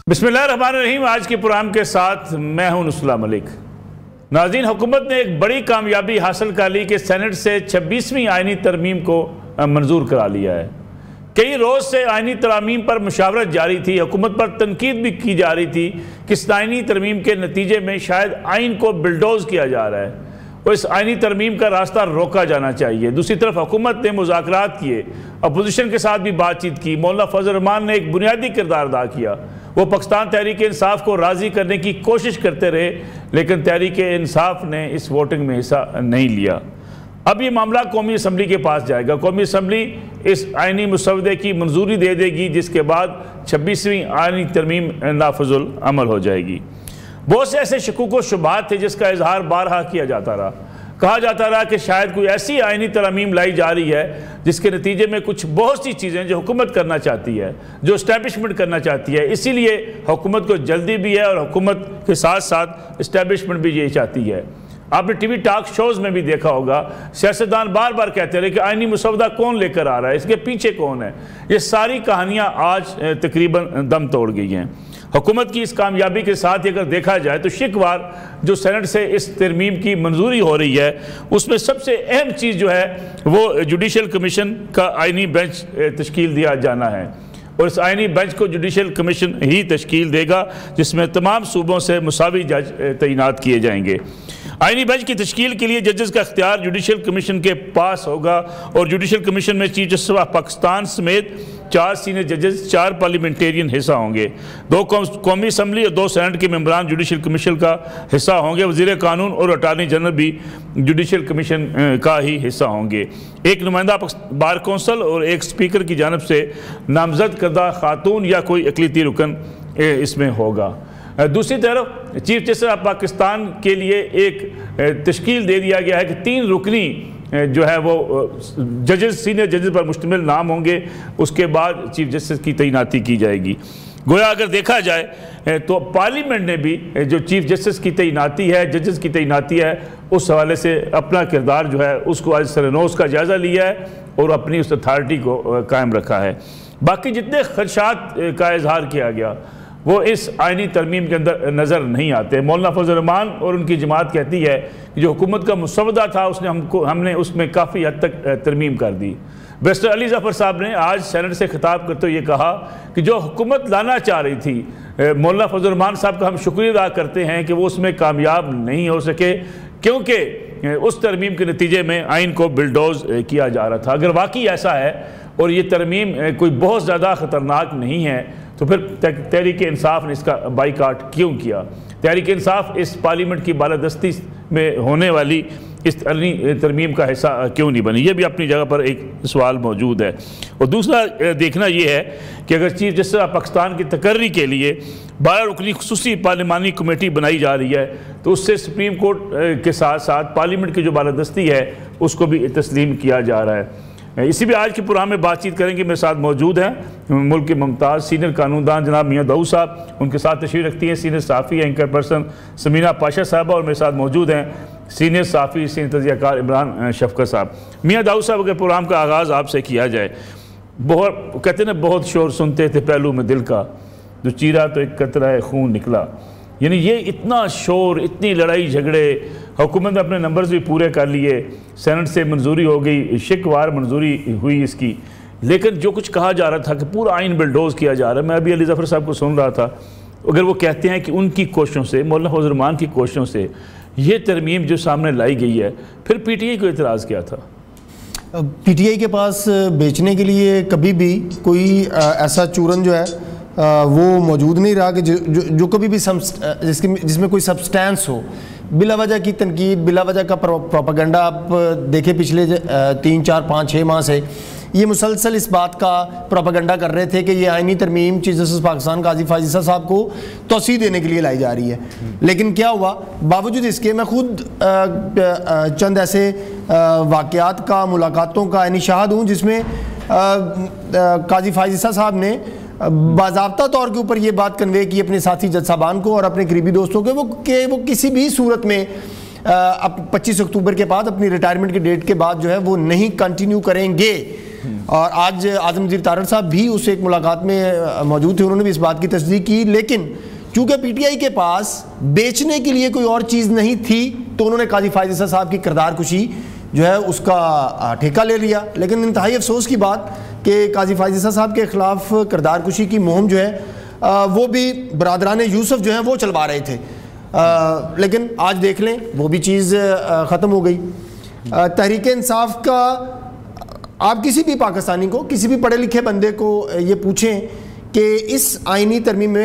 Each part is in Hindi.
बिस्मिल्लाहिर्रहमानिर्रहीम। आज के प्रोग्राम के साथ मैं हूं नुसला मलिक। नाज़रीन, हुकूमत ने एक बड़ी कामयाबी हासिल कर ली कि सेनेट से 26वीं आइनी तरमीम को मंजूर करा लिया है। कई रोज़ से आइनी तरमीम पर मुशावरत जारी थी। हुकूमत पर तनकीद भी की जा रही थी कि इस आइनी तरमीम के नतीजे में शायद आइन को बिल्डोज किया जा रहा है और इस आइनी तरमीम का रास्ता रोका जाना चाहिए। दूसरी तरफ हुकूमत ने मुज़ाकरात किए, अपोजिशन के साथ भी बातचीत की। मौलाना फजल रहमान ने एक बुनियादी किरदार अदा किया। वो पाकिस्तान तहरीक इंसाफ को राज़ी करने की कोशिश करते रहे, लेकिन तहरीक इंसाफ ने इस वोटिंग में हिस्सा नहीं लिया। अब ये मामला कौमी असम्बली के पास जाएगा। कौमी असम्बली इस आइनी मुसवदे की मंजूरी दे देगी, जिसके बाद 26वीं आइनी तरमीम नाफिजुल अमल हो जाएगी। बहुत से ऐसे शकूक व शुबहात थे जिसका इजहार बारहा किया जाता रहा। कहा जाता रहा कि शायद कोई ऐसी आइनी तरमीम लाई जा रही है जिसके नतीजे में कुछ बहुत सी चीज़ें जो हुकूमत करना चाहती है, जो इस्टेब्लिशमेंट करना चाहती है, इसीलिए हुकूमत को जल्दी भी है और हुकूमत के साथ साथ इस्टेब्लिशमेंट भी यही चाहती है। आपने टीवी टॉक शोज़ में भी देखा होगा, सियासतदान बार बार कहते रहे कि आइनी मुसवदा कौन लेकर आ रहा है, इसके पीछे कौन है। ये सारी कहानियाँ आज तकरीबन दम तोड़ गई हैं। हुकूमत की इस कामयाबी के साथ ही अगर देखा जाए तो शिकवार जो सेनेट से इस तरमीम की मंजूरी हो रही है, उसमें सबसे अहम चीज़ जो है वो जुडिशल कमीशन का आइनी बेंच तश्कील दिया जाना है। और इस आइनी बेंच को जुडिशल कमीशन ही तश्कील देगा, जिसमें तमाम सूबों से मुसावी जज तैनात किए जाएंगे। आइनी बेंच की तश्कील के लिए जजेस का इख्तियार जुडिशल कमीशन के पास होगा और जुडिशल कमीशन में चीफ जस्टिस ऑफ पाकिस्तान समेत 4 सीनियर जजेस, 4 पार्लियामेंटेरियन हिस्सा होंगे। 2 कौमी असम्बली और 2 सेनेट के मेंबरान जुडिशल कमीशन का हिस्सा होंगे। वज़ीर कानून और अटार्नी जनरल भी जुडिशल कमीशन का ही हिस्सा होंगे। एक नुमाइंदा बार कौंसल और एक स्पीकर की जानब से नामजद करदा खातून या कोई अक़लीती रुकन इसमें होगा। दूसरी तरफ चीफ जस्टिस ऑफ पाकिस्तान के लिए एक तश्कील दे दिया गया है कि 3 रुकनी जो है वो जजेस, सीनियर जजेस पर मुश्तमिल नाम होंगे। उसके बाद चीफ जस्टिस की तैनाती की जाएगी। गोया अगर देखा जाए तो पार्लियामेंट ने भी जो चीफ जस्टिस की तैनाती है, जजेस की तैनाती है, उस हवाले से अपना किरदार जो है उसको आज सरनोस का जायज़ा लिया है और अपनी उस अथॉरिटी को कायम रखा है। बाकी जितने खदशात का इजहार किया गया वो इस आइनी तरमीम के अंदर नज़र नहीं आते। मौलाना फजल रहमान और उनकी जमात कहती है कि जो हुकूमत का मुसवदा था हमने उसमें काफ़ी हद तक तरमीम कर दी। बैरिस्टर अली ज़फ़र साहब ने आज सेनेट से खिताब करते हुए ये कहा कि जो हुकूमत लाना चाह रही थी, मौलाना फजल रहमान साहब का हम शुक्रिया अदा करते हैं कि वो उसमें कामयाब नहीं हो सके, क्योंकि उस तरमीम के नतीजे में आइन को बिल्डोज किया जा रहा था। अगर वाकई ऐसा है और ये तरमीम कोई बहुत ज़्यादा ख़तरनाक नहीं है तो फिर तहरीक इंसाफ ने इसका बाइकाट क्यों किया? तहरीक इंसाफ इस पार्लियामेंट की बालादस्ती में होने वाली इस तरमीम का हिस्सा क्यों नहीं बनी? ये भी अपनी जगह पर एक सवाल मौजूद है। और दूसरा देखना ये है कि अगर चीफ जस्टिस ऑफ पाकिस्तान की तकर्री के लिए 12 रुकनी खुसूसी पार्लिमानी कमेटी बनाई जा रही है तो उससे सुप्रीम कोर्ट के साथ साथ पार्लियामेंट की जो बालादस्ती है उसको भी तस्लीम किया जा रहा है। इसी भी आज के प्रोग्राम में बातचीत करेंगे। मेरे साथ मौजूद हैं मुल्क के मुमताज़ सीनियर कानूनदान जनाब मियाँ दाऊद साहब, उनके साथ तशरीफ़ रखती हैं सीनियर सहाफ़ी एंकर पर्सन समीना पाशा साहबा, और मेरे साथ मौजूद हैं सीनियर सहाफ़ी सीनियर तजियाकार इमरान शफकत साहब। मियाँ दाऊद साहब, अगर प्रोग्राम का आगाज़ आपसे किया जाए, बहुत कहते ना बहुत शोर सुनते थे पहलू में दिल का, जो चीरा तो एक कतरा है खून निकला। यानी ये इतना शोर, इतनी लड़ाई झगड़े, हुकूमत ने अपने नंबर्स भी पूरे कर लिए, सेनेट से मंजूरी हो गई, शिकवार मंजूरी हुई इसकी, लेकिन जो कुछ कहा जा रहा था कि पूरा आइन बिल्डोज किया जा रहा है, मैं अभी अली ज़फ़र साहब को सुन रहा था। अगर वो कहते हैं कि उनकी कोशिशों से, मौलाना फजल रहमान की कोशिशों से ये तरमीम जो सामने लाई गई है, फिर PTI को इतराज़ किया था? PTI के पास बेचने के लिए कभी भी कोई ऐसा चूरन जो है वो मौजूद नहीं रहा कि जो कभी भी जिसमें कोई सब्सटेंस हो। बिला वजह की तनकीद, बिला वजह का प्रोपागेंडा आप देखें पिछले 3, 4, 5, 6 माह से ये मुसलसल इस बात का प्रोपागेंडा कर रहे थे कि ये आइनी तरमीम चीफ जस्टिस पाकिस्तान काजी फाजिल साहब को तौसीह देने के लिए लाई जा रही है। लेकिन क्या हुआ, बावजूद इसके मैं खुद चंद ऐसे वाक़यात का, मुलाकातों का यानी शाहिद हूँ जिसमें काजी फाजिल साहब ने बाज़ाब्ता तौर के ऊपर ये बात कन्वे की अपने साथी जज साहबान को और अपने करीबी दोस्तों को वो किसी भी सूरत में अब 25 अक्टूबर के बाद अपनी रिटायरमेंट की डेट के बाद जो है वो नहीं कंटिन्यू करेंगे। और आज आज़म वज़ीर तारड़ साहब भी उस एक मुलाकात में मौजूद थे, उन्होंने भी इस बात की तस्दीक की। लेकिन चूंकि पीटीआई के पास बेचने के लिए कोई और चीज़ नहीं थी तो उन्होंने काजी फायद ईसा साहब की किरदार कुशी जो है उसका ठेका ले लिया। लेकिन इंतहाई अफसोस की बात कि काजी फायद ईसा साहब के खिलाफ किरदार कुशी की मुहिम जो है वो भी बरादरान यूसुफ जो है वो चलवा रहे थे, लेकिन आज देख लें वो भी चीज़ ख़त्म हो गई। तहरीक इंसाफ का आप किसी भी पाकिस्तानी को, किसी भी पढ़े लिखे बंदे को ये पूछें कि इस आइनी तरमीम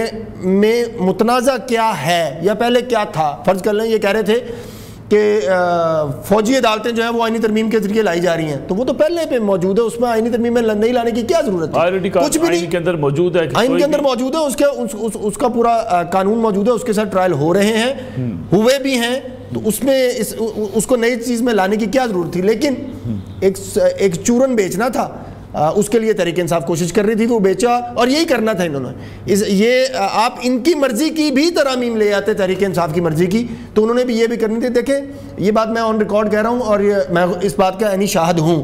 में मुतनाज़ा क्या है या पहले क्या था। फ़र्ज़ कर लें ये कह रहे थे कि फ़ौजी अदालतें जो है वो आइनी तरमीम के जरिए लाई जा रही हैं, तो वो तो पहले पे मौजूद है, उसमें आइनी तरमीम में नहीं लाने की क्या ज़रूरत है? कुछ भी नहीं, के अंदर मौजूद है, आइन के अंदर मौजूद है, उसका पूरा कानून मौजूद है, उसके साथ ट्रायल हो रहे हैं, हुए भी हैं, तो उसमें उसको नई चीज़ में लाने की क्या ज़रूरत थी? लेकिन एक चूरन बेचना था, उसके लिए तहरीक इंसाफ कोशिश कर रही थी, वो बेचा, और यही करना था इन्होंने। आप इनकी मर्जी की भी तरमीम ले आते तहरीक इंसाफ की मर्जी की, तो उन्होंने भी ये भी करनी थी। देखें ये बात मैं ऑन रिकॉर्ड कह रहा हूँ और मैं इस बात का यानी शाहिद हूँ।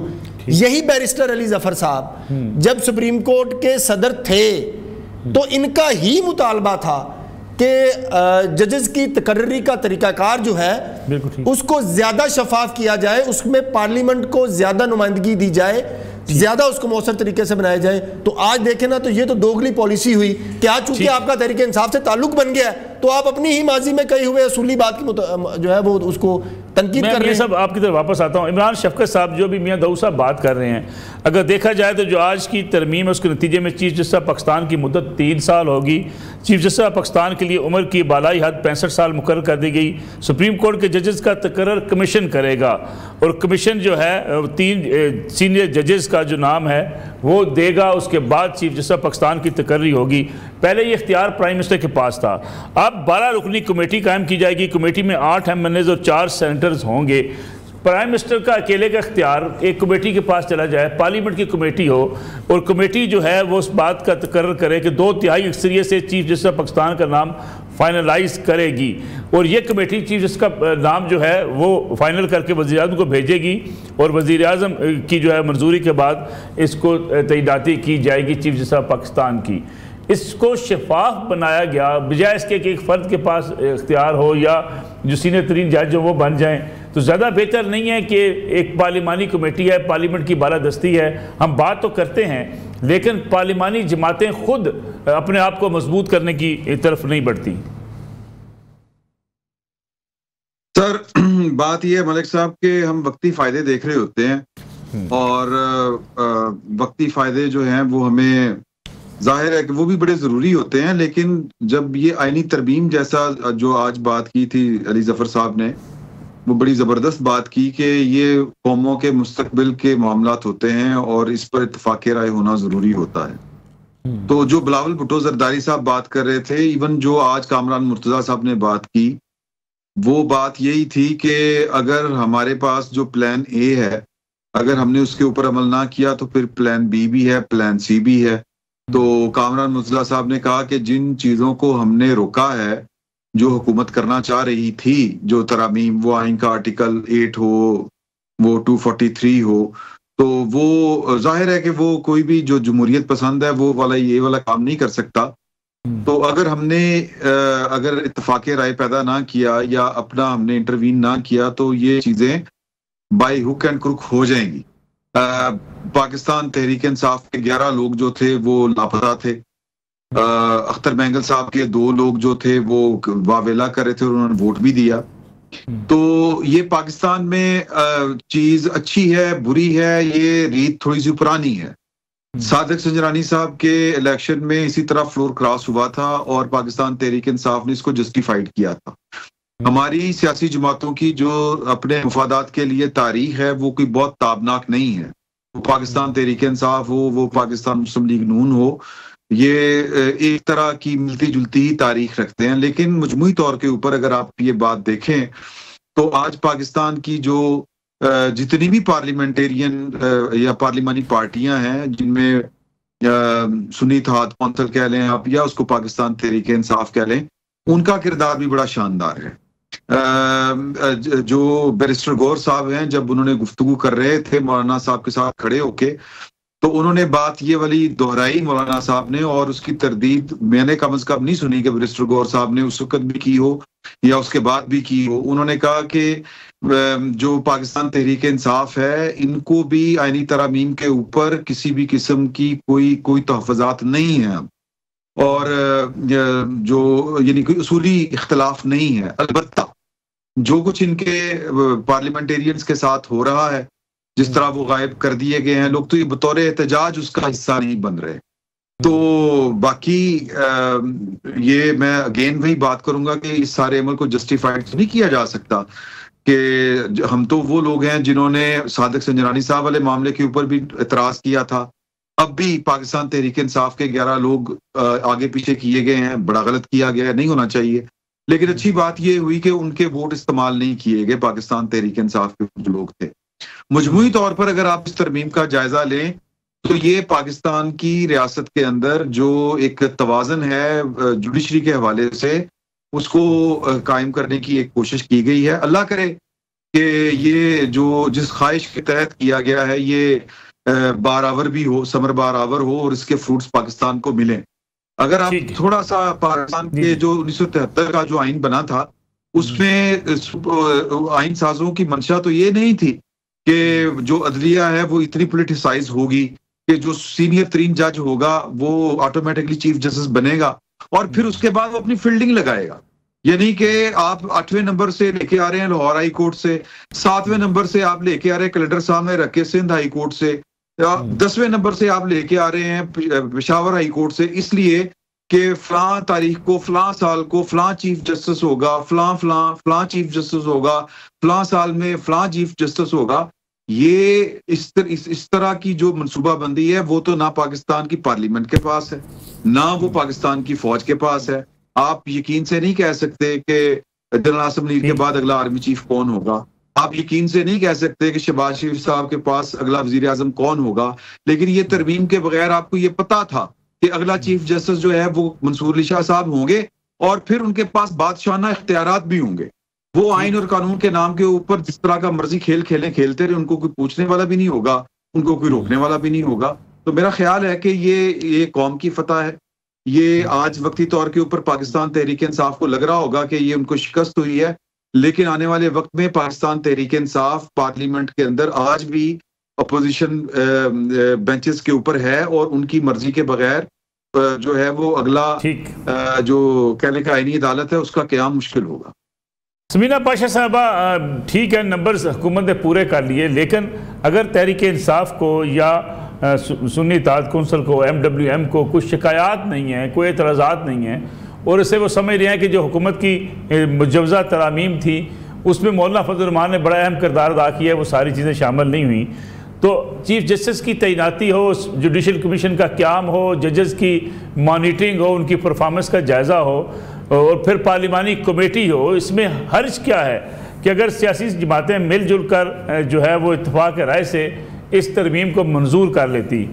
यही बैरिस्टर अली जफर साहब जब सुप्रीम कोर्ट के सदर थे तो इनका ही मुतालबा था कि जजेस की तकर्री का तरीकाकार जो है उसको ज्यादा शफाफ किया जाए, उसमें पार्लियामेंट को ज्यादा नुमाइंदगी दी जाए, ज्यादा उसको मौसर तरीके से बनाया जाए। तो आज देखें ना, तो ये तो दोगली पॉलिसी हुई कि आज चूंकि आपका तहरीक इंसाफ से ताल्लुक बन गया है तो आप अपनी ही माजी में कही हुए असूली बात की जो है वो उसको तनकीद कर रहे हैं। सब आपकी तरफ वापस आता हूँ। इमरान शफकत साहब जो भी मियां दाऊद साहब बात कर रहे हैं, अगर देखा जाए तो जो आज की तरमीम है उसके नतीजे में चीफ जस्टिस पाकिस्तान की मुद्दत 3 साल होगी। चीफ जस्टिस पाकिस्तान के लिए उम्र की बालाई हद 65 साल मुकर्रर कर दी गई। सुप्रीम कोर्ट के जजेस का तकर्रर कमीशन करेगा और कमीशन जो है 3 सीनियर जजेस का जो नाम है वो देगा, उसके बाद चीफ जस्टिस पाकिस्तान की तकर्री होगी। पहले ये इख्तियार प्राइम मिनिस्टर के पास था, अब 12 रुकनी कमेटी कायम की जाएगी। कमेटी में 8 MNAs और 4 सेनेटर्स होंगे। प्राइम मिनिस्टर का अकेले का इख्तियार एक कमेटी के पास चला जाए, पार्लियामेंट की कमेटी हो और कमेटी जो है वो उस बात का तकर्रर करे कि 2/3 अक्सरियत से चीफ जस्टिस पाकिस्तान का नाम फाइनलाइज करेगी और ये कमेटी चीफ जस्टिस का नाम जो है वो फाइनल करके वज़ीर आज़म को भेजेगी और वज़ीर आज़म की जो है मंजूरी के बाद इसको तैनाती की जाएगी चीफ जस्टिस पाकिस्तान की। इसको शफाफ बनाया गया, बजाय इसके कि एक फ़र्द के पास इख्तियार हो या जो सीनियर तरीन जज हो वो बन जाएं, तो ज़्यादा बेहतर नहीं है कि एक पार्लिमानी कमेटी है, पार्लियामेंट की बालादस्ती है। हम बात तो करते हैं लेकिन पार्लिमानी जमातें खुद अपने आप को मजबूत करने की तरफ नहीं बढ़ती। सर बात यह है मलिक साहब के हम वक्ती फ़ायदे देख रहे होते हैं और वक्ती फ़ायदे जो हैं वो हमें जाहिर है कि वो भी बड़े ज़रूरी होते हैं, लेकिन जब ये आइनी तरमीम जैसा जो आज बात की थी अली जफर साहब ने, वो बड़ी ज़बरदस्त बात की कि ये कौमों के मुस्तकबिल के मामलात होते हैं और इस पर इत्तफाक़ राय होना ज़रूरी होता है। तो जो बिलावल भुट्टो जरदारी साहब बात कर रहे थे, इवन जो आज कामरान मुर्तज़ा साहब ने बात की, वो बात यही थी कि अगर हमारे पास जो प्लान ए है, अगर हमने उसके ऊपर अमल ना किया तो फिर प्लान बी भी है, प्लान सी भी है। तो कामरान मुर्तज़ा साहब ने कहा कि जिन चीज़ों को हमने रोका है, जो हुकूमत करना चाह रही थी, जो तरामीम, वो आइन का आर्टिकल 8 हो, वो 243 हो, तो वो जाहिर है कि वो कोई भी जो जमहूरियत पसंद है वो वाला ये वाला काम नहीं कर सकता। तो अगर हमने अगर इत्तफाक़ राय पैदा ना किया या अपना हमने इंटरवीन ना किया तो ये चीज़ें बाय हुक एंड क्रुक हो जाएंगी। पाकिस्तान तहरीक इंसाफ के 11 लोग जो थे वो लापता थे। अख्तर मैंगल साहब के 2 लोग जो थे वो वावेला कर रहे थे और उन्होंने वोट भी दिया। तो ये पाकिस्तान में चीज अच्छी है बुरी है, ये रीत थोड़ी सी पुरानी है। सादिक संजरानी साहब के इलेक्शन में इसी तरह फ्लोर क्रॉस हुआ था और पाकिस्तान तहरीक इंसाफ ने इसको जस्टिफाइड किया था। हमारी सियासी जमातों की जो अपने मुफादात के लिए तारीख है वो कोई बहुत ताबनाक नहीं है। वो पाकिस्तान तहरीक इंसाफ हो, वो पाकिस्तान मुस्लिम लीग नून हो, ये एक तरह की मिलती जुलती ही तारीख रखते हैं। लेकिन मजमूई तौर के ऊपर अगर आप ये बात देखें तो आज पाकिस्तान की जो जितनी भी पार्लियामेंटेरियन या पार्लिमानी पार्टियां हैं, जिनमें सुन्नी इत्तेहाद कौंसिल कह लें आप या उसको पाकिस्तान तहरीक इंसाफ कह लें, उनका किरदार भी बड़ा शानदार है। जो बैरिस्टर गौर साहब हैं, जब उन्होंने गुफ्तगू कर रहे थे मौलाना साहब के साथ खड़े होके, तो उन्होंने बात ये वाली दोहराई मौलाना साहब ने, और उसकी तरदीद मैंने कम से कम नहीं सुनी कि बैरिस्टर गौहर साहब ने उस वक्त भी की हो या उसके बाद भी की हो। उन्होंने कहा कि जो पाकिस्तान तहरीक इंसाफ है, इनको भी आईनी तरामीम के ऊपर किसी भी किस्म की कोई तहफ़्फ़ुज़ात नहीं है, और जो यानी कोई उसूली इख्तलाफ नहीं है। अलबत्ता जो कुछ इनके पार्लियामेंटेरियंस के साथ हो रहा है, जिस तरह वो गायब कर दिए गए हैं लोग, तो ये बतौर एहतजाज उसका हिस्सा नहीं बन रहे। तो बाकी ये मैं अगेन वही बात करूंगा कि इस सारे अमल को जस्टिफाइड नहीं किया जा सकता कि हम तो वो लोग हैं जिन्होंने सादिक संजरानी साहब वाले मामले के ऊपर भी एतराज किया था। अब भी पाकिस्तान तहरीक इंसाफ के 11 लोग आगे पीछे किए गए हैं, बड़ा गलत किया गया है, नहीं होना चाहिए। लेकिन अच्छी बात ये हुई कि उनके वोट इस्तेमाल नहीं किए गए पाकिस्तान तहरीक इंसाफ के जो लोग थे। मजमूई तौर पर अगर आप इस तरमीम का जायजा लें तो ये पाकिस्तान की रियासत के अंदर जो एक तवाज़न है जुडिशरी के हवाले से, उसको कायम करने की एक कोशिश की गई है। अल्लाह करे कि ये जो जिस ख्वाहिश के तहत किया गया है ये बारावर भी हो, समर बारावर हो, और इसके फ्रूट्स पाकिस्तान को मिले। अगर आप थोड़ा सा पाकिस्तान के जो 1973 का जो आइन बना था, उसमें आइन साजों की मंशा तो ये नहीं थी कि जो अदलिया है वो इतनी पोलिटिसाइज होगी कि जो सीनियर तरीन जज होगा वो ऑटोमेटिकली चीफ जस्टिस बनेगा और फिर उसके बाद वो अपनी फील्डिंग लगाएगा। यानी कि आप 8वें नंबर से लेके आ रहे हैं लाहौर हाई कोर्ट से, 7वें नंबर से आप लेके आ रहे हैं कलेक्टर सामने रख के सिंध हाई कोर्ट से, 10वें नंबर से आप लेके आ रहे हैं पेशावर हाई कोर्ट से, इसलिए कि फलां तारीख को, फलां साल को फलां चीफ जस्टिस होगा, फलां चीफ जस्टिस होगा, फलां साल में फलां चीफ जस्टिस होगा। ये इस तरह की जो मनसूबाबंदी है वो तो ना पाकिस्तान की पार्लियामेंट के पास है, ना वो पाकिस्तान की फौज के पास है। आप यकीन से नहीं कह सकते कि जनरल आसिम मीर के बाद अगला आर्मी चीफ कौन होगा। आप यकीन से नहीं कह सकते कि शहबाज शरीफ साहब के पास अगला वजीर आजम कौन होगा। लेकिन ये तरमीम के बगैर आपको ये पता था कि अगला चीफ जस्टिस जो है वो मंसूर अली शाह साहब होंगे और फिर उनके पास बादशाहाना इख्तियारात भी होंगे। वो आइन और कानून के नाम के ऊपर जिस तरह का मर्जी खेल खेलते रहे, उनको कोई पूछने वाला भी नहीं होगा, उनको कोई रोकने वाला भी नहीं होगा। तो मेरा ख्याल है कि ये कौम की फतह है। ये आज वक्ती तौर के ऊपर पाकिस्तान तहरीक इंसाफ को लग रहा होगा कि ये उनको शिकस्त हुई है, लेकिन आने वाले वक्त में पाकिस्तान तहरीक इंसाफ पार्लियामेंट के अंदर आज भी अपोजिशन बेंचेस के ऊपर है और उनकी मर्जी के बगैर जो है वो अगला जो कहने का आईनी अदालत है उसका क़याम मुश्किल होगा। समीना पाशा साहबा, ठीक है, नंबर्स हुकूमत ने पूरे कर लिए, लेकिन अगर तहरीक इंसाफ को या सुन्नी इत्तेहाद कौंसिल को, MWM को कुछ शिकायत नहीं है, कोई एतराज़ात नहीं है और इसे वो समझ रहे हैं कि जो हुकूमत की मुजवज़ा तरामीम थी उसमें मौलाना फजल रहमान ने बड़ा अहम किरदार अदा किया है, वो सारी चीज़ें शामिल नहीं हुई, तो चीफ जस्टिस की तैनाती हो, जुडिशल कमीशन का क़याम हो, जजेस की मॉनिटरिंग हो, उनकी परफॉर्मेंस का जायज़ा हो और फिर पार्लिमानी कमेटी हो। इसमें हर्ज क्या है कि अगर सियासी जमातें मिलजुल कर जो है वो इत्तफाक राय से इस तरमीम को मंजूर कर लेती,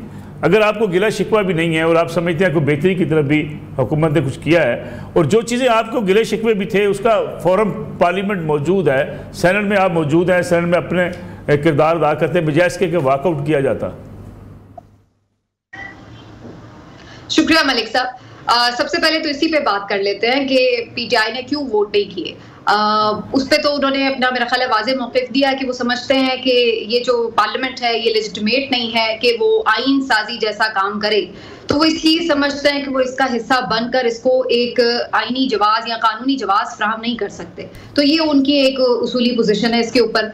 अगर आपको गिला शिकवा भी नहीं है और आप समझते हैं कोई बेहतरी की तरफ भी हुकूमत ने कुछ किया है और जो चीज़ें आपको गिले शिकवे भी थे उसका फॉरम पार्लियामेंट मौजूद है, सेनेट में आप मौजूद हैं, सेनेट में अपने किरदार अदा करते हैं, बजाय इसके वॉकआउट किया जाता। शुक्रिया मलिक साहब। सबसे पहले तो इसी पे बात कर लेते हैं कि PTI ने क्यों वोट नहीं किए। उस पे तो उन्होंने अपना मेरा ख्याल है वाज़ेह मौक़िफ़ दिया कि वो समझते हैं कि ये जो पार्लियामेंट है ये लेजिटिमेट नहीं है कि वो आइन साजी जैसा काम करे, तो वो इसलिए समझते हैं कि वो इसका हिस्सा बनकर इसको एक आइनी जवाज़ या कानूनी जवाज़ फ्राहम नहीं कर सकते। तो ये उनकी एक उसूली पोजीशन है इसके ऊपर।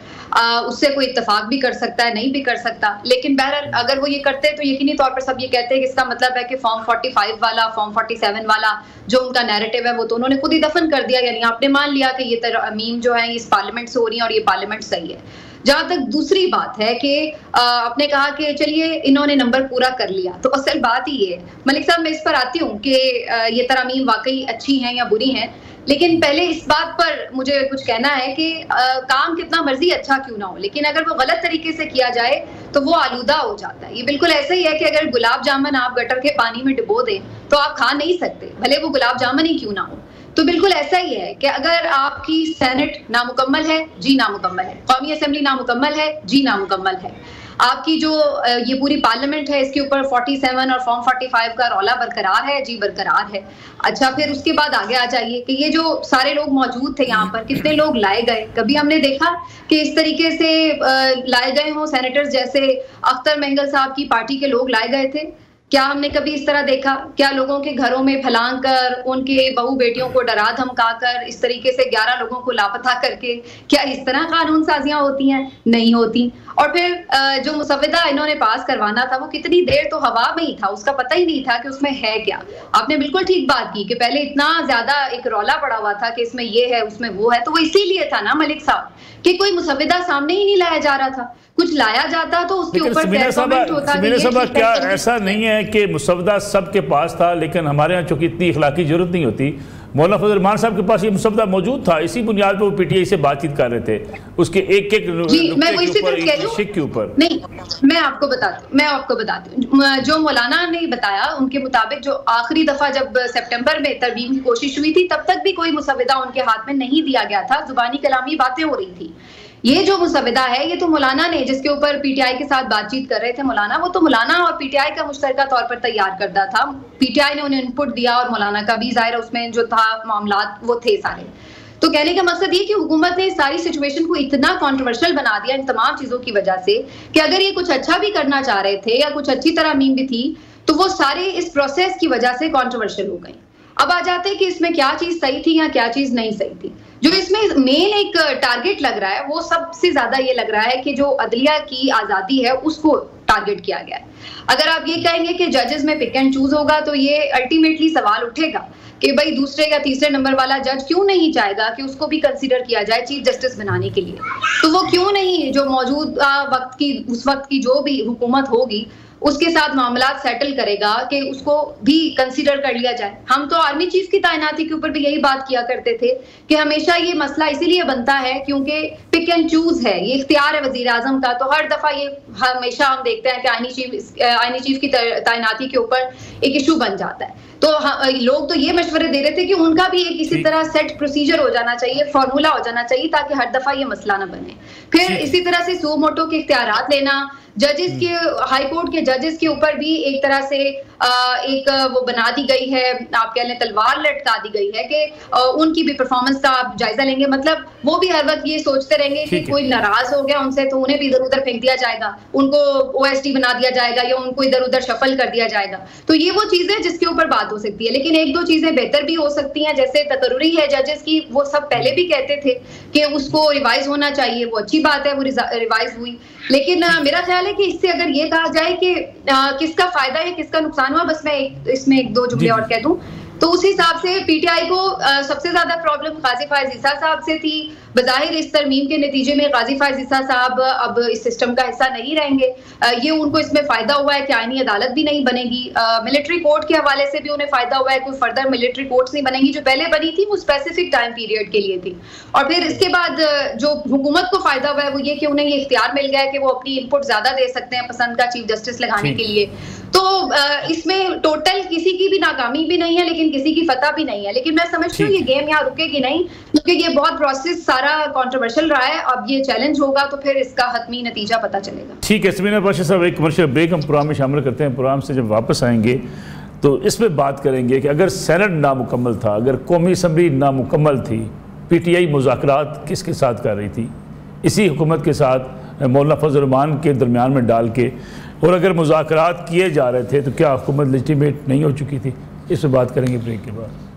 उससे कोई इत्तफाक भी कर सकता है, नहीं भी कर सकता, लेकिन बहरहाल अगर वो ये करते हैं तो यकीनी तौर पर सब ये कहते हैं कि इसका मतलब है कि फॉर्म 45 वाला, फॉर्म 47 वाला जो उनका नैरेटिव है वो तो उन्होंने खुद ही दफन कर दिया। यानी आपने मान लिया कि ये तरमीम जो है इस पार्लियामेंट से हो रही है और ये पार्लियामेंट सही है। जहां तक दूसरी बात है कि आपने कहा कि चलिए इन्होंने नंबर पूरा कर लिया, तो असल बात ही है मलिक साहब, मैं इस पर आती हूँ कि ये तरामीम वाकई अच्छी हैं या बुरी हैं, लेकिन पहले इस बात पर मुझे कुछ कहना है कि काम कितना मर्जी अच्छा क्यों ना हो, लेकिन अगर वो गलत तरीके से किया जाए तो वो आलूदा हो जाता है। ये बिल्कुल ऐसा ही है कि अगर गुलाब जामुन आप गटर के पानी में डुबो दें तो आप खा नहीं सकते, भले वो गुलाब जामुन ही क्यों ना हो। तो बिल्कुल ऐसा ही है कि अगर आपकी सेनेट नामुकम्मल है, जी नामुकम्मल है, कौमी असेंबली नामुकम्मल है, जी नामुकम्मल है, आपकी जो ये पूरी पार्लियामेंट है इसके ऊपर 47 और फॉर्म 45 का रौला बरकरार है जी, बरकरार है। अच्छा, फिर उसके बाद आगे आ जाइए कि ये जो सारे लोग मौजूद थे यहाँ पर, कितने लोग लाए गए? कभी हमने देखा कि इस तरीके से लाए गए हों सेनेटर्स, जैसे अख्तर मेंगल साहब की पार्टी के लोग लाए गए थे? क्या हमने कभी इस तरह देखा? क्या लोगों के घरों में फलांग कर, उनके बहू बेटियों को डरा धमका कर, इस तरीके से 11 लोगों को लापता करके, क्या इस तरह कानून साजियां होती हैं? नहीं होती। और फिर जो मुसव्वदा इन्होंने पास करवाना था वो कितनी देर तो हवा में ही था, उसका पता ही नहीं था कि उसमें है क्या। आपने बिल्कुल ठीक बात की कि पहले इतना ज्यादा एक रौला पड़ा हुआ था कि इसमें ये है उसमें वो है, तो वो इसीलिए था ना मलिक साहब कि कोई मुसव्वदा सामने ही नहीं लाया जा रहा था। कुछ लाया जाता तो उसके ऊपर कमेंट होता। क्या ऐसा नहीं है कि मुसव्वदा सबके पास था, लेकिन हमारे यहाँ चूंकि इतनी इखलाकी जरूरत नहीं होती, मौलाना फजल रहमान साहब के पास ये मुसव्वदा मौजूद था, इसी बुनियाद पर वो पीटीआई से बातचीत कर रहे थे उसके एक एक शिक के ऊपर। नहीं, मैं आपको बताती हूँ जो मौलाना ने बताया, उनके मुताबिक जो आखिरी दफा जब सितंबर में तरमीम की कोशिश हुई थी तब तक भी कोई मुसव्वदा उनके हाथ में नहीं दिया गया था, जुबानी कलामी बातें हो रही थी। ये जो मुसव्वदा है ये तो मौलाना ने, जिसके ऊपर पीटीआई के साथ बातचीत कर रहे थे मौलाना, वो तो मौलाना और पीटीआई का मुश्तरका तौर पर तैयार करदा था। पीटीआई ने उन्हें इनपुट दिया और मौलाना का भी जाहिर उसमें जो था मामलात वो थे सारे। तो कहने का मकसद ये कि हुकूमत ने इस सारी सिचुएशन को इतना कंट्रोवर्शियल बना दिया इन तमाम चीजों की वजह से कि अगर ये कुछ अच्छा भी करना चाह रहे थे या कुछ अच्छी तरह मीम भी थी तो वो सारे इस प्रोसेस की वजह से कंट्रोवर्शियल हो गई। अब आ जाते हैं कि इसमें क्या चीज सही थी या क्या चीज नहीं सही थी। जो इसमें मेन एक टारगेट लग रहा है वो सबसे ज्यादा ये लग रहा है कि जो अदलिया की आजादी है उसको टारगेट किया गया है। अगर आप ये कहेंगे कि जजेस में पिक एंड चूज होगा तो ये अल्टीमेटली सवाल उठेगा कि भाई दूसरे या तीसरे नंबर वाला जज क्यों नहीं चाहेगा कि उसको भी कंसीडर किया जाए चीफ जस्टिस बनाने के लिए। तो वो क्यों नहीं, जो मौजूदा वक्त की उस वक्त की जो भी हुकूमत होगी उसके साथ मामलात सेटल करेगा कि उसको भी कंसीडर कर लिया जाए। हम तो आर्मी चीफ की तैनाती के ऊपर भी यही बात किया करते थे कि हमेशा ये मसला इसीलिए बनता है क्योंकि पिक एंड चूज है, ये इख्तियार है वजीर आजम का। तो हर दफा ये हमेशा हम देखते हैं कि आर्मी चीफ की तैनाती के ऊपर एक इशू बन जाता है। तो लोग तो ये मशवरे दे रहे थे कि उनका भी एक इसी तरह सेट प्रोसीजर हो जाना चाहिए, फॉर्मूला हो जाना चाहिए ताकि हर दफा ये मसला ना बने। फिर इसी तरह से सो मोटो के इख्तियारात लेना, जजेस के हाई कोर्ट के जजेस के ऊपर भी एक तरह से एक वो बना दी गई है, आप कह लें तलवार लटका दी गई है कि उनकी भी परफॉर्मेंस का आप जायजा लेंगे। मतलब वो भी हर वक्त ये सोचते रहेंगे कि कोई नाराज हो गया उनसे तो उन्हें भी इधर उधर फेंक दिया जाएगा, उनको ओएसटी बना दिया जाएगा या उनको इधर उधर शफल कर दिया जाएगा। तो ये वो चीजें जिसके ऊपर बात हो सकती है, लेकिन एक दो चीजें बेहतर भी हो सकती हैं। जैसे तकर्रुरी है जजेस की, वो सब पहले भी कहते थे कि उसको रिवाइज होना चाहिए, वो अच्छी बात है, वो रिवाइज हुई। लेकिन मेरा ख्याल है कि इससे अगर ये कहा जाए कि किसका फायदा है किसका नुकसान हुआ, बस मैं इसमें एक दो जुमले और कह दूं तो उस हिसाब से पीटीआई को सबसे ज्यादा प्रॉब्लम गाजी फायज ईसा साहब से थी। बज़ाहिर इस तरमीम के नतीजे में गाजी फायज ईसा साहब अब इस सिस्टम का हिस्सा नहीं रहेंगे, ये उनको इसमें फायदा हुआ है कि आईनी अदालत भी नहीं बनेगी। मिलिट्री कोर्ट के हवाले से भी उन्हें फायदा हुआ है, कोई फर्दर मिलिट्री कोर्ट्स नहीं बनेंगी। जो पहले बनी थी वो स्पेसिफिक टाइम पीरियड के लिए थी। और फिर इसके बाद जो हुकूमत को फायदा हुआ है वो ये कि उन्हें ये इख्तियार मिल गया है कि वो अपनी इनपुट ज्यादा दे सकते हैं पसंद का चीफ जस्टिस लगाने के लिए। तो इसमें टोटल किसी की भी नाकामी भी नहीं है लेकिन किसी की फतह भी नहीं है। लेकिन मैं समझती हूँ ये गेम यहाँ रुकेगी नहीं क्योंकि ये बहुत प्रोसेस सारा कंट्रोवर्शियल रहा है। अब ये चैलेंज होगा तो फिर इसका हतमी नतीजा पता चलेगा। ठीक है समीना पाशा साहब, एक कमर्शियल ब्रेक हम प्रोग्राम में शामिल करते हैं। प्रोग्राम से जब वापस आएंगे तो इस पर बात करेंगे कि अगर सेनेट नामुकम्मल था, अगर कौमी असम्बली नामुकम्मल थी, पीटीआई मुज़ाकरात किसके साथ कर रही थी, इसी हुकूमत के साथ मौलाना फजल रहमान के दरमियान में डाल के, और अगर मुज़ाकरात किए जा रहे थे तो क्या हुकूमत लेजिटिमेट नहीं हो चुकी थी? इस पर बात करेंगे ब्रेक के बाद।